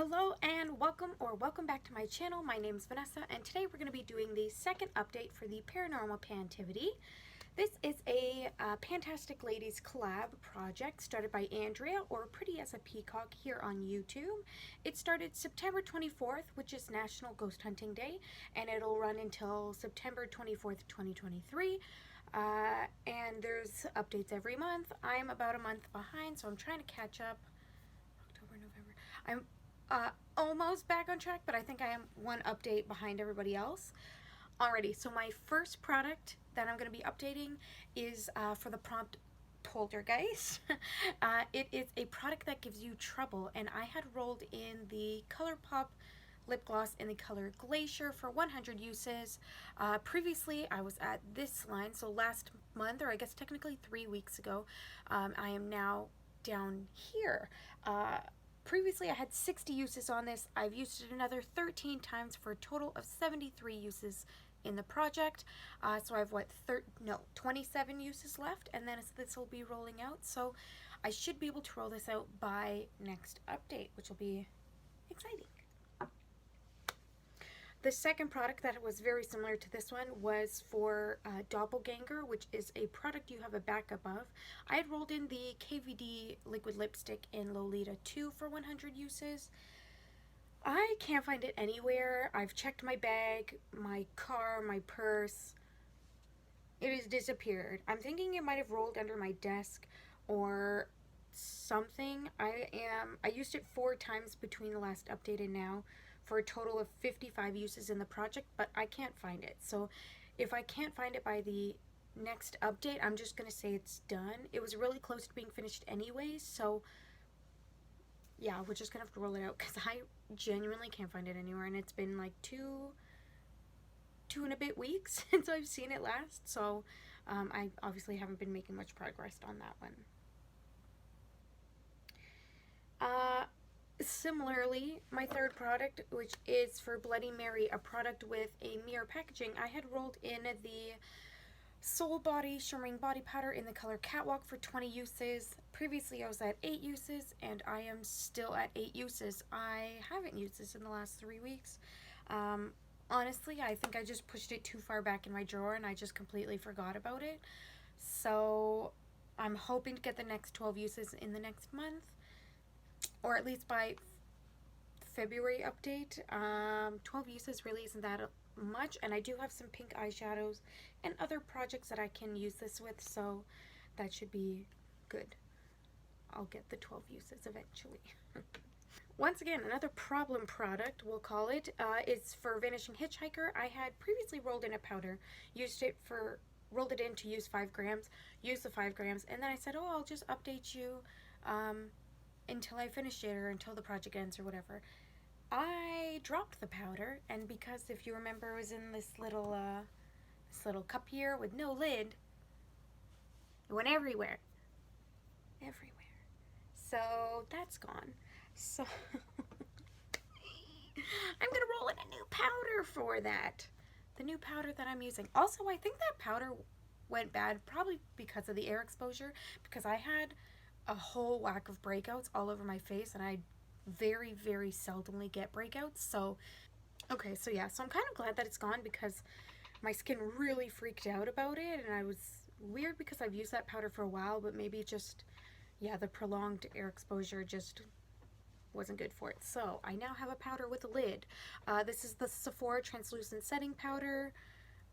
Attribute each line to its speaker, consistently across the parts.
Speaker 1: Hello and welcome back to my channel. My name is Vanessa and today we're going to be doing the second update for the Paranormal PANtivity. This is a PANtastic Ladies collab project started by Andrea, or Pretty as a Peacock, here on YouTube. It started September 24th, which is National Ghost Hunting Day, and it'll run until September 24th, 2023. And there's updates every month. I'm about a month behind, so I'm trying to catch up. October, November. I'm almost back on track, but I think I am one update behind everybody else. Alrighty, so my first product that I'm going to be updating is for the prompt Poltergeist. It is a product that gives you trouble, and I had rolled in the ColourPop lip gloss in the color Glacier for 100 uses. Previously, I was at this line, so last month, or I guess technically 3 weeks ago, I am now down here. Previously, I had 60 uses on this. I've used it another 13 times for a total of 73 uses in the project. So I have 27 uses left, and then this will be rolling out. So I should be able to roll this out by next update, which will be exciting. The second product that was very similar to this one was for Doppelganger, which is a product you have a backup of. I had rolled in the KVD liquid lipstick in Lolita 2 for 100 uses. I can't find it anywhere. I've checked my bag, my car, my purse. It has disappeared. I'm thinking it might have rolled under my desk or something. I used it 4 times between the last update and now, for a total of 55 uses in the project, but I can't find it. So if I can't find it by the next update, I'm just going to say it's done. It was really close to being finished anyways, so yeah, we're just going to have to roll it out because I genuinely can't find it anywhere, and it's been like two and a bit weeks since I've seen it last, so I obviously haven't been making much progress on that one. Similarly, my third product, which is for Bloody Mary, a product with a mirror packaging, I had rolled in the Soul Body Shimmering Body Powder in the color Catwalk for 20 uses. Previously, I was at 8 uses, and I am still at 8 uses. I haven't used this in the last 3 weeks. Honestly, I think I just pushed it too far back in my drawer, and I just completely forgot about it. So I'm hoping to get the next 12 uses in the next month, or at least by February update. 12 uses really isn't that much, and I do have some pink eyeshadows and other projects that I can use this with, so that should be good. I'll get the 12 uses eventually. Once again, another problem product, we'll call it, is for Vanishing Hitchhiker. I had previously rolled in a powder, rolled it in to use 5 grams, used the 5 grams, and then I said, oh, I'll just update you until I finish it, or until the project ends, or whatever. I dropped the powder, and because, if you remember, it was in this little cup here with no lid, it went everywhere. So that's gone. So I'm gonna roll in a new powder for that. The new powder that I'm using. Also, I think that powder went bad, probably because of the air exposure, because I had a whole whack of breakouts all over my face, and I very, very seldomly get breakouts. So, okay, so yeah, so I'm kind of glad that it's gone, because my skin really freaked out about it, and I was weird because I've used that powder for a while, but maybe just, yeah, the prolonged air exposure just wasn't good for it. So I now have a powder with a lid. This is the Sephora Translucent Setting Powder.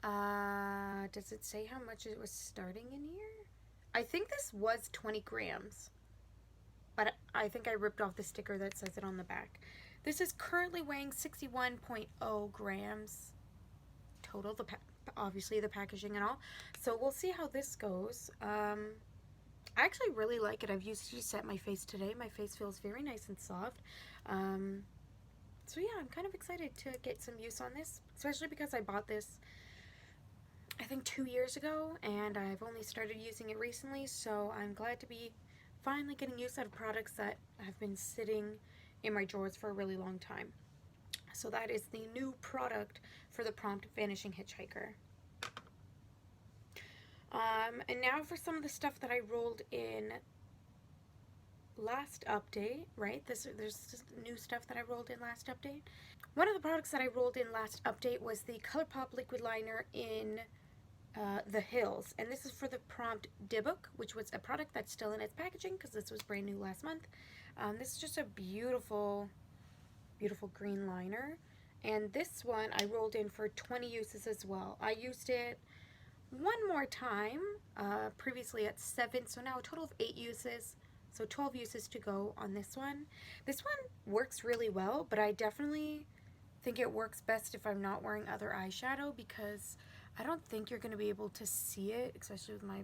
Speaker 1: Does it say how much it was starting in here? I think this was 20 grams, but I think I ripped off the sticker that says it on the back. This is currently weighing 61.0 grams total, obviously the packaging and all. So we'll see how this goes. I actually really like it. I've used it to set my face today. My face feels very nice and soft. So yeah, I'm kind of excited to get some use on this, especially because I bought this, I think, 2 years ago, and I've only started using it recently, so I'm glad to be finally getting use out of products that have been sitting in my drawers for a really long time. So that is the new product for the prompt Vanishing Hitchhiker. And now for some of the stuff that I rolled in last update, right? There's just new stuff that I rolled in last update. One of the products that I rolled in last update was the ColourPop liquid liner in the Hills, and this is for the Prompt Dibbook, which was a product that's still in its packaging because this was brand new last month. This is just a beautiful, beautiful green liner, and this one I rolled in for 20 uses as well. I used it one more time, previously at 7, so now a total of 8 uses, so 12 uses to go on this one. This one works really well, but I definitely think it works best if I'm not wearing other eyeshadow, because I don't think you're going to be able to see it, especially with my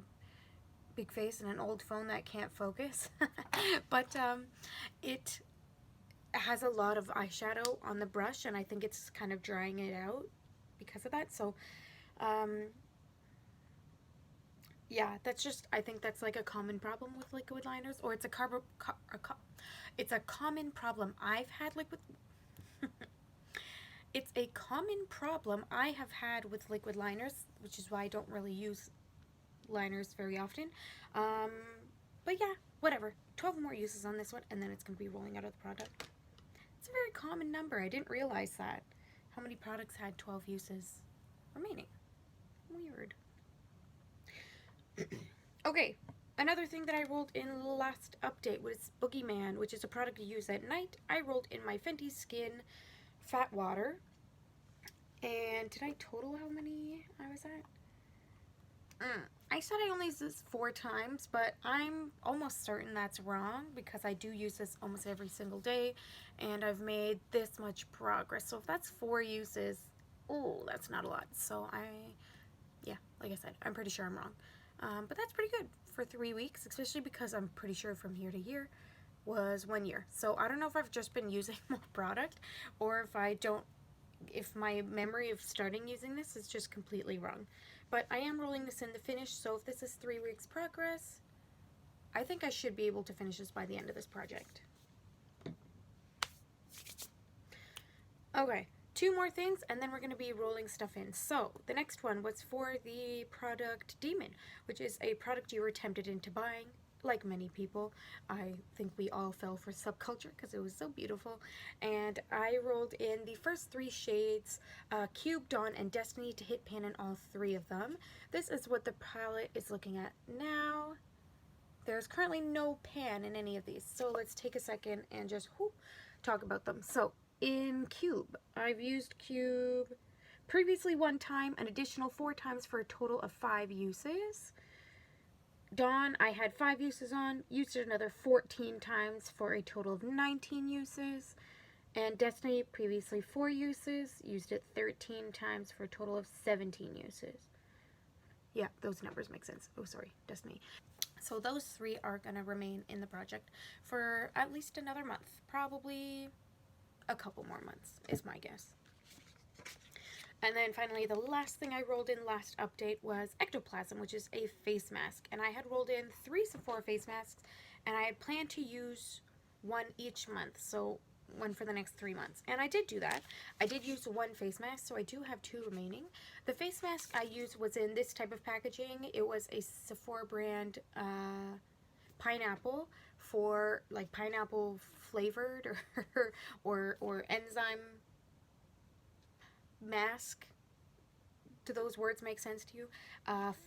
Speaker 1: big face and an old phone that can't focus. But it has a lot of eyeshadow on the brush, and I think it's kind of drying it out because of that. So yeah, that's just, I think that's like a common problem with liquid liners, or it's it's a common problem I've had it's a common problem I have had with liquid liners, which is why I don't really use liners very often. But yeah, whatever. 12 more uses on this one, and then it's going to be rolling out of the product. It's a very common number. I didn't realize that. How many products had 12 uses remaining? Weird. Okay, another thing that I rolled in last update was Boogeyman, which is a product you use at night. I rolled in my Fenty Skin Fat Water. And did I total how many I was at? I said I only used this 4 times, but I'm almost certain that's wrong because I do use this almost every single day, and I've made this much progress. So if that's 4 uses, oh, that's not a lot. So yeah, like I said, I'm pretty sure I'm wrong. But that's pretty good for 3 weeks, especially because I'm pretty sure from year to year was 1 year. So I don't know if I've just been using more product, or if my memory of starting using this is just completely wrong. But I am rolling this in the finish, so if this is 3 weeks progress, I think I should be able to finish this by the end of this project. Okay, 2 more things, and then we're going to be rolling stuff in. So the next one was for the product Demon, which is a product you were tempted into buying. Like many people, I think we all fell for Subculture because it was so beautiful. And I rolled in the first 3 shades, Cube, Dawn, and Destiny, to hit pan in all 3 of them. This is what the palette is looking at now. There's currently no pan in any of these, so let's take a second and just talk about them. So in Cube, I've used Cube previously 1 time, an additional 4 times for a total of 5 uses. Dawn, I had 5 uses on, used it another 14 times for a total of 19 uses. And Destiny, previously 4 uses, used it 13 times for a total of 17 uses. Yeah, those numbers make sense. Oh, sorry, Destiny. So those 3 are going to remain in the project for at least another month. Probably a couple more months is my guess. And then finally, the last thing I rolled in last update was Ectoplasm, which is a face mask. And I had rolled in 3 Sephora face masks, and I had planned to use 1 each month, so 1 for the next 3 months. And I did do that. I did use 1 face mask, so I do have 2 remaining. The face mask I used was in this type of packaging. It was a Sephora brand pineapple, for like pineapple flavored or enzyme mask. Do those words make sense to you?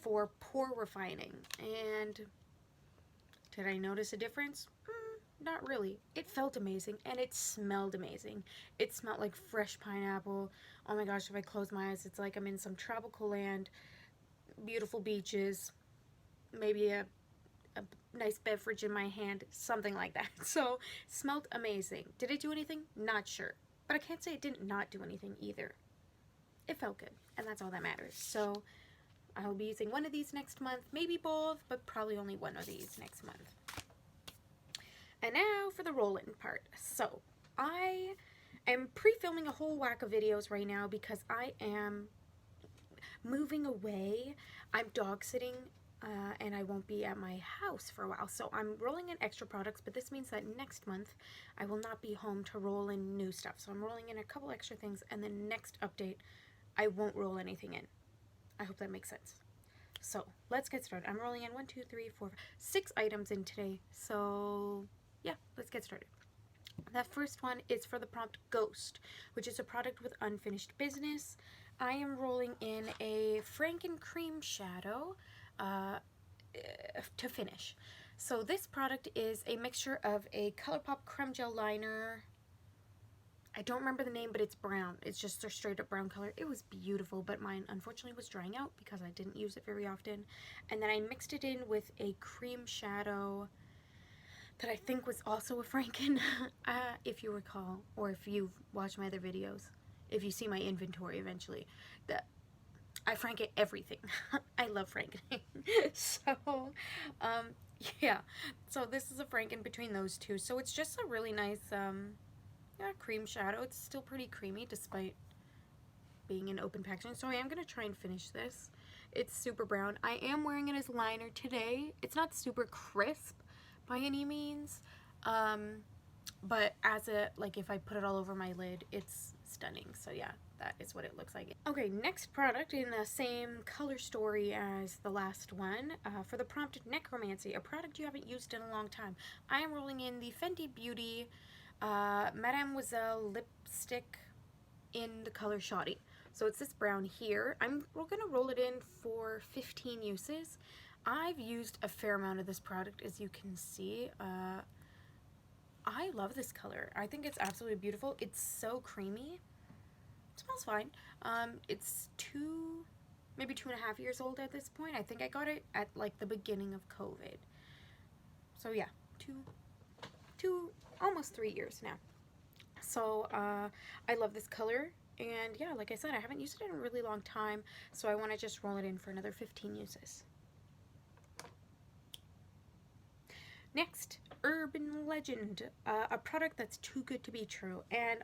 Speaker 1: For pore refining. And did I notice a difference? Not really. It felt amazing, and it smelled amazing. It smelled like fresh pineapple. Oh my gosh, if I close my eyes, it's like I'm in some tropical land, beautiful beaches, maybe a nice beverage in my hand, something like that. So, smelled amazing. Did it do anything? Not sure. But I can't say it did not do anything either. It felt good, and that's all that matters. So I will be using 1 of these next month, maybe both, but probably only 1 of these next month. And now for the roll-in part. So I am pre-filming a whole whack of videos right now because I am moving away. I'm dog sitting, and I won't be at my house for a while. So I'm rolling in extra products, but this means that next month I will not be home to roll in new stuff. So I'm rolling in a couple extra things, and then next update I won't roll anything in. I hope that makes sense. So let's get started. I'm rolling in 1, 2, 3, 4, 6 items in today. So yeah, let's get started. That first one is for the prompt Ghost, which is a product with unfinished business. I am rolling in a Franken Cream Shadow to finish. So this product is a mixture of a ColourPop Creme Gel Liner. I don't remember the name, but it's brown. It's just a straight up brown color. It was beautiful, but mine unfortunately was drying out because I didn't use it very often. And then I mixed it in with a cream shadow that I think was also a Franken, if you recall, or if you've watched my other videos, if you see my inventory eventually. That I Franken everything. I love Frankening. So, yeah. So this is a Franken between those two. So it's just a really nice, yeah, cream shadow. It's still pretty creamy despite being in open packaging. So I am going to try and finish this. It's super brown. I am wearing it as liner today. It's not super crisp by any means. But as a, like, if I put it all over my lid, it's stunning. So yeah, that is what it looks like. Okay, next product in the same color story as the last one, for the prompt Necromancy, a product you haven't used in a long time. I am rolling in the Fenty Beauty Mademoiselle lipstick in the color Shoddy. So it's this brown here. We're gonna roll it in for 15 uses. I've used a fair amount of this product, as you can see. I love this color. I think it's absolutely beautiful. It's so creamy. It smells fine. It's maybe 2.5 years old at this point. I think I got it at like the beginning of COVID. So yeah, almost 3 years now. So I love this color, and yeah, like I said, I haven't used it in a really long time, so I want to just roll it in for another 15 uses. Next, Urban Legend, a product that's too good to be true, and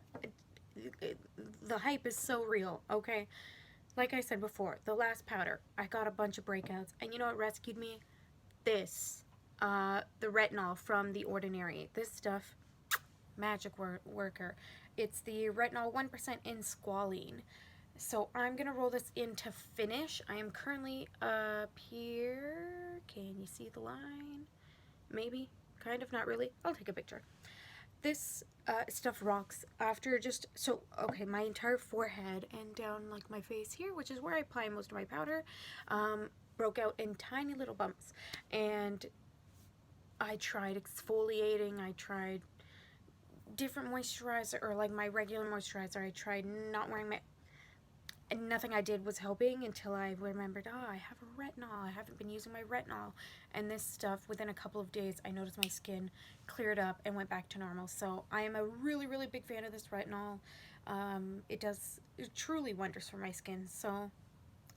Speaker 1: the hype is so real, okay? Like I said before, the last powder, I got a bunch of breakouts, and you know what rescued me? This, the retinol from The Ordinary. This stuff, magic worker. It's the retinol 1% in squalene. So I'm gonna roll this in to finish. I am currently up here. Can you see the line? Maybe, kind of, not really. I'll take a picture. This stuff rocks after just, so, okay, my entire forehead and down like my face here, which is where I apply most of my powder, broke out in tiny little bumps. And I tried exfoliating, I tried different moisturizer, or like my regular moisturizer. I tried not wearing my, and nothing I did was helping until I remembered, I have a retinol. I haven't been using my retinol. And this stuff, within a couple of days, I noticed my skin cleared up and went back to normal. So I am a really, really big fan of this retinol. It does truly wonders for my skin. So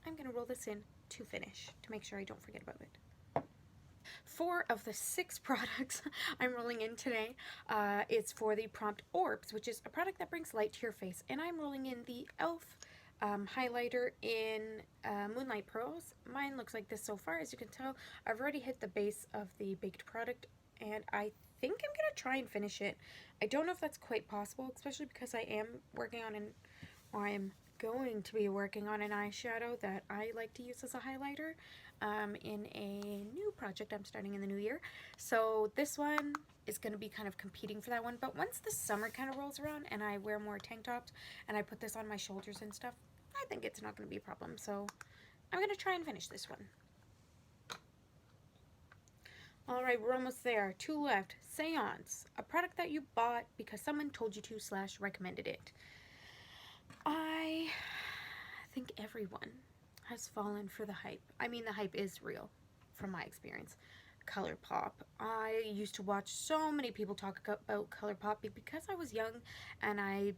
Speaker 1: I'm going to roll this in to finish, to make sure I don't forget about it. 4 of the 6 products I'm rolling in today is for the prompt Orbs, which is a product that brings light to your face. And I'm rolling in the e.l.f. Highlighter in Moonlight Pearls. Mine looks like this so far. As you can tell, I've already hit the base of the baked product, and I think I'm going to try and finish it. I don't know if that's quite possible, especially because I am working on I'm going to be working on an eyeshadow that I like to use as a highlighter in a new project I'm starting in the new year. So this one is going to be kind of competing for that one. But once the summer kind of rolls around and I wear more tank tops and I put this on my shoulders and stuff, I think it's not going to be a problem. So I'm going to try and finish this one. Alright, we're almost there. 2 left. Seance, a product that you bought because someone told you to / recommended it. I think everyone has fallen for the hype. I mean, the hype is real, from my experience. ColourPop. I used to watch so many people talk about ColourPop because I was young and I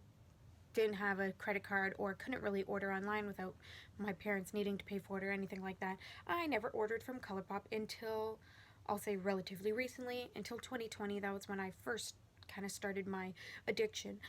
Speaker 1: didn't have a credit card or couldn't really order online without my parents needing to pay for it or anything like that. I never ordered from ColourPop until, I'll say relatively recently, until 2020. That was when I first kind of started my addiction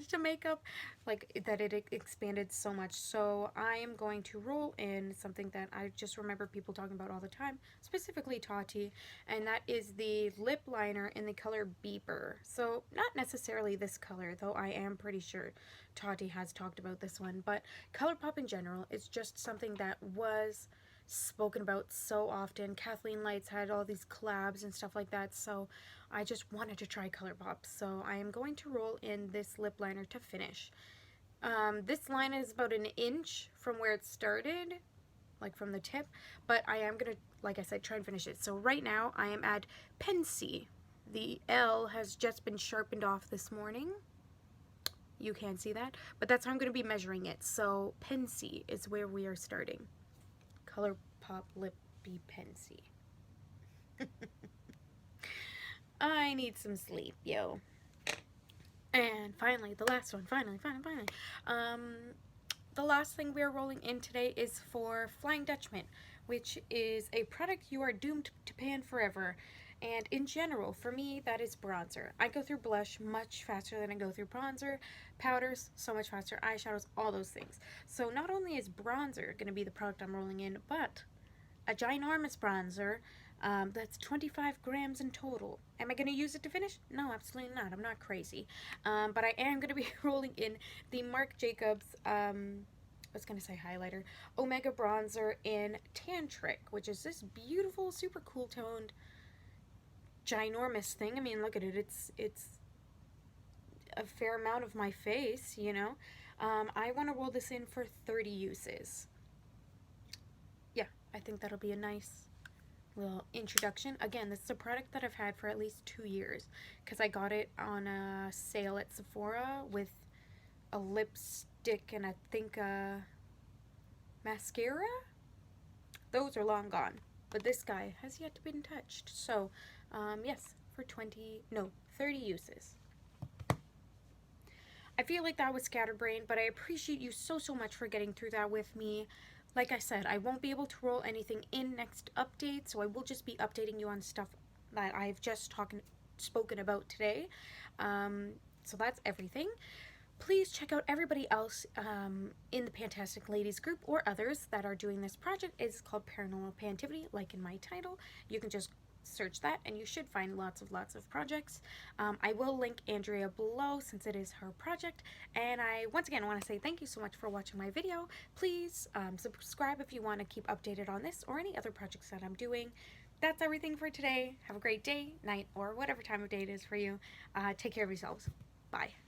Speaker 1: to makeup, like that it expanded so much. So I am going to roll in something that I just remember people talking about all the time, specifically Tati, and that is the lip liner in the color Beeper. So not necessarily this color, though I am pretty sure Tati has talked about this one, but ColourPop in general is just something that was spoken about so often. Kathleen Lights had all these collabs and stuff like that, so I just wanted to try ColourPop. So I am going to roll in this lip liner to finish. This line is about an inch from where it started, like from the tip, but I am gonna, like I said, try and finish it. So right now I am at Pensy. The L has just been sharpened off this morning. You can't see that, but that's how I'm gonna be measuring it. So Pensy is where we are starting. ColourPop Lippy Pensy. I need some sleep, yo. And finally, the last one, finally. The last thing we are rolling in today is for Flying Dutchman, which is a product you are doomed to pan forever. And in general, for me, that is bronzer. I go through blush much faster than I go through bronzer, powders so much faster, eyeshadows, all those things. So not only is bronzer going to be the product I'm rolling in, but a ginormous bronzer that's 25 grams in total. Am I going to use it to finish? No, absolutely not. I'm not crazy. But I am going to be rolling in the Marc Jacobs, I was going to say highlighter, Omega Bronzer in Tantric, which is this beautiful, super cool toned, ginormous thing. I mean, look at it. It's a fair amount of my face, you know. I want to roll this in for 30 uses. Yeah, I think that'll be a nice little introduction. Again, this is a product that I've had for at least 2 years because I got it on a sale at Sephora with a lipstick and I think a mascara. Those are long gone, but this guy has yet to be touched. So yes, for 30 uses. I feel like that was scatterbrained, but I appreciate you so much for getting through that with me. Like I said, I won't be able to roll anything in next update, so I will just be updating you on stuff that I've just spoken about today. So that's everything. Please check out everybody else in the PANtastic Ladies group or others that are doing this project. It's called Paranormal PANtivity, like in my title. You can just search that and you should find lots of projects. I will link Andrea below since it is her project, and I once again want to say thank you so much for watching my video. Please subscribe if you want to keep updated on this or any other projects that I'm doing. That's everything for today. Have a great day, night, or whatever time of day it is for you. Take care of yourselves. Bye.